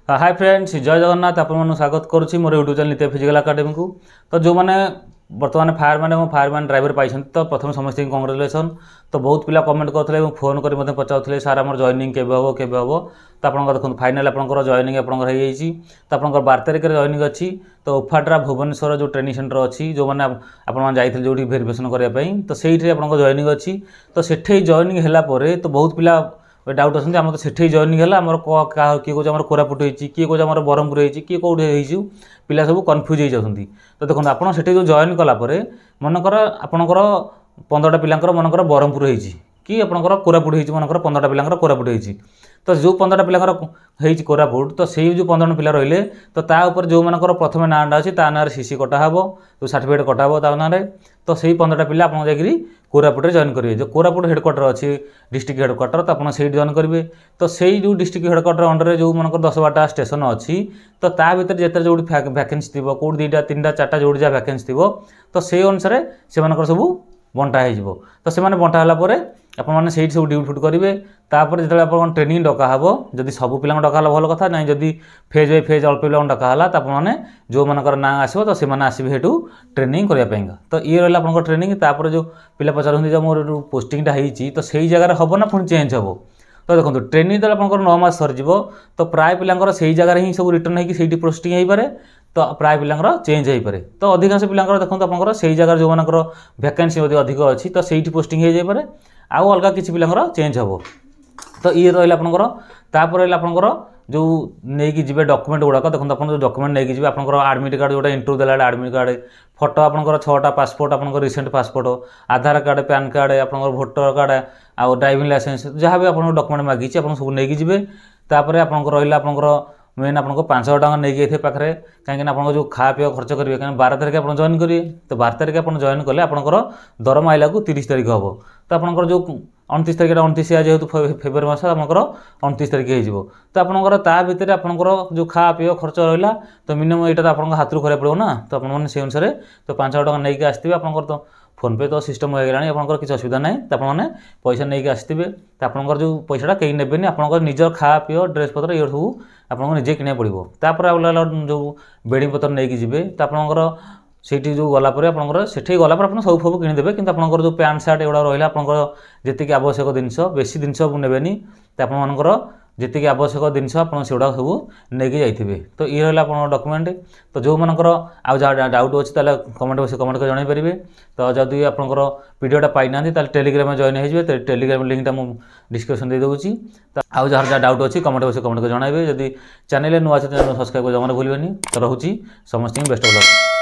Hi friends, जय जगन्नाथ। आपन स्वागत करुच्ची मोर यूट्यूब चैनल नित्य फिजिकल एकेडमी को। तो जो मैंने बर्तमान फायरमैन ड्राइवर पाई तो प्रथम समस्त कंग्रेचुलेसन। तो बहुत पिला कमेंट करते फोन कर पचारे सार आम जॉइनिंग केवे हम तो आप देखो फाइनाल आप जॉइनिंग आप तो आप 12 तारिख जॉइनिंग अच्छी। तो उफाट्रा भुवनेश्वर जो ट्रेनिंग सेंटर अच्छी जो मैंने आपते जो भेरिफिकेसन करने तो से जॉइनिंग अच्छी। तो सेठे जॉइनिंग है तो बहुत पिला डाउट अच्छे आम तो सेठी जॉइनिंग है आम किए कौन कोरापुट होती किए कौन ब्रह्मपुर होती किए कौटे पिला सब कन्फ्यूज हो जाती। तो देखो आप जो जॉइन कलापर मनकर आपणकर 15टा पिलांकर मनकर ब्रह्मपुर होती कि आपंकर कोरापुट होती मनकर 15टा पिलांकर कोरापुट होती। तो जो 15टा पिलांकर होती कोरापुट तो से जो 15 पिला रहिले तो ताऊपर जो मनकर प्रथम नाँटा अच्छी ता ना सीसी कटा हे जो सर्टिफिकेट कटा हे ता ना तो से 15टा पिला आप जाकि कोरापुट जॉइन करेंगे। जो कोरापुट हेडक्वार्टर अच्छी डिस्ट्रिक्ट हेडक्वार्टर तो आप जॉइन करेंगे। तो से जो डिस्ट्रिक्ट हेडक्वार्टर अंडर जो मनकर 10-12टा स्टेशन अच्छी तो ता भर जिते जो वैकेंसी थी कौट 2टा 3टा 4टा जो जहाँ वैकेंसी थी तो से अनुसार से सब बंटा हो। तो से बंटा होगापर आपने सब ड्यूटी फुट करेंगे। तापर जो आप ट्रेनिंग डका हे जदि सब पिला डका भल कथा ना जदि फेज बाय फेज अल्प पिला डका तो आपने जो मनकर ना आसो तो से आसवे हेटू ट्रेनिंग करने। तो ये रहा आप ट्रेनिंग। तापर जो पिला पचारती जो मोर पोस्टिंगटा होती तो सही जगह हम ना पुणी चेंज हम। तो देखो ट्रेनिंग जो आप 9 मास सरीज तो प्राय पिलांकर से जगह ही सब रिटर्न होगी पोस्टिंग हो पारे। तो प्राय पिलांकर चेंज हो पारे। तो अधिकांश पिलांकर देखो आप से जगह जो मनकर वैकेंसी अधिक अच्छी तो से पोस्टिंग हो जाए आउ अलग किसी पिलांकर चेंज हम। तो ये रहा आपंकर तापर रहा आपंकर जो नहीं जी डॉक्यूमेंट गुड़ाक देखो आप जो डॉक्यूमेंट नहीं जी आपंकर एडमिट कार्ड जो इंटरव्यू देला एडमिट कार्ड फोटो आपंकर 6टा पासपोर्ट आपंकर रिसेंट पासपोर्ट आधार कार्ड पैन कार्ड आपंकर भोटर कार्ड आ ड्राइविंग लाइसेंस जहाँ भी आप डॉक्यूमेंट मागी आप सब नहीं जी। तापर आपंकर रहा आपंकर मेन आपको 500 टका नहीं गए पाखे कहीं आप जो खा पी खर्च करेंगे कहीं 12 तारिख आप जॉइन करेंगे। तो 12 तारिख आप जॉइन कले आपंकर दरमा आइला को 30 तारिख हम। तो आपंकर जो 29 तारिख 29 जेहतु फेब्रुआरी मास आपंकर 29 तारिख हो। तो आपंकर ता भितर आपंकर जो खा पी खर्च रहा तो मिनिमम यहाँ तो आप हाथ करा पड़ो ना। तो आपने से अनुसार तो 500 टका नहीं आसते आपंकर तो फोन पे तो सिस्टम हो गलानी आपंकर किसी असुविधा ना। तो आपने पैसा नहीं आसते तो आपंकर जो पैसाटा कहीं नेबेनि आपंकर निजर खा पी ड्रेस पत्र ये सब आपको निजे किना पड़ो। तापर जो बेडिंग पत्र नहीं जी तो आपंकर से जो गलापर आपंकर से गलापर आप सब सब किदेवे कि आपंकर जो पैंट सार्ट एगुड़ा रहा आपंकर जी आवश्यक जिनस बेसी जिनस नेबेनि तो आपर जी आवश्यक जिनस आप सब नहीं जाइए। तो ये रहा आप डॉक्यूमेंट। तो जो मनकर आउ जहाँ डाउट अच्छी कमेंट बस कमेंट कर जन पारे। तो जदि आपंकर वीडियोटा पाई ना टेलीग्राम जॉइन हो टेलीग्राम लिंकटा मुझे डिस्क्रिप्शन दे दूँगी। तो आउ जहाँ डाउट अच्छी कमेंट बस कमेंट कर जन। जदि चैनल नुआ चैनल सब्सक्राइब कर जमाना भूलें। तो रोचे समस्त बेस्ट ऑफ लक।